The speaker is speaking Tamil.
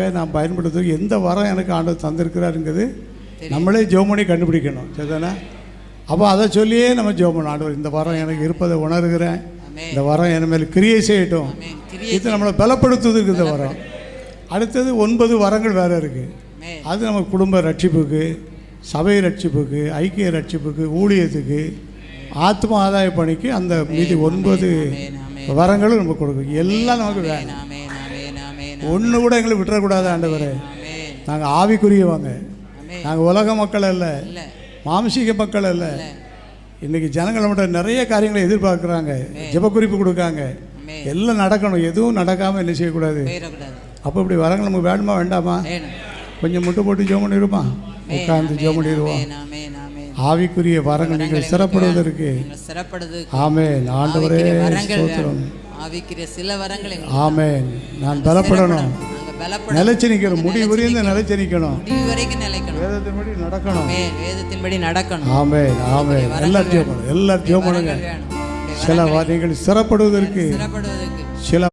நான் பயன்படுத்தும் எந்த வரம் எனக்கு ஆண்டவர் தந்திருக்கிறாருங்கிறது நம்மளே ஜெபம் பண்ணி கண்டுபிடிக்கணும். சரிதானே? அப்போ அதை சொல்லியே நம்ம ஜெபம் பண்ணணும். ஆண்டவர் இந்த வரம் எனக்கு இருப்பதை உணர்கிறேன், இந்த வரம் என் மேல் கிரியை செய்யட்டும். இது நம்மளை பலப்படுத்துவதுக்கு இந்த வரம். அடுத்தது 9 வரங்கள் வேறு இருக்குது. அது நம்ம குடும்ப ரட்சிப்புக்கு, சபை ரட்சிப்புக்கு, ஐக்கிய ரட்சிப்புக்கு, ஊழியத்துக்கு, ஆத்ம ஆதாய பணிக்கு அந்த மீதி 9 வரங்களும் நம்ம கொடுக்கும். எல்லாம் நமக்கு வேணும். ஒன்று கூட எங்களுக்கு விட்டுறக்கூடாது ஆண்டவரே. நாங்கள் ஆவிக்குரியவங்க, நாங்கள் உலக மக்கள் அல்ல, மாம்சீக மக்கள் அல்ல. இன்றைக்கி ஜனங்கள் நம்மகிட்ட நிறைய காரியங்களை எதிர்பார்க்குறாங்க, ஜெப குறிப்பு கொடுக்காங்க. எல்லாம் நடக்கணும், எதுவும் நடக்காமல் என்ன செய்யக்கூடாது. அப்போ இப்படி வரங்கள் நமக்கு வேணுமா வேண்டாமா? கொஞ்சம் முட்டு போட்டு ஜெபம் பண்ணிடுமா? உட்கார்ந்து ஜெபம் பண்ணிடுவோம். ஆவிக்குரிய வரங்கள் நீங்கள் சிறப்படுவதற்கு ஆமென். ஆண்டவரே ஸ்தோத்திரம். ஆமென். நான் பலப்படணும், நிலைச்சு நிற்கணும், முடிவுரிந்து நிலைச்சு நிற்கணும், வேதத்தின்படி நடக்கணும். ஆமென் ஆமென். எல்லாரும் ஜெபம் பண்ணுங்க. சில நீங்கள் சிறப்படுவதற்கு சில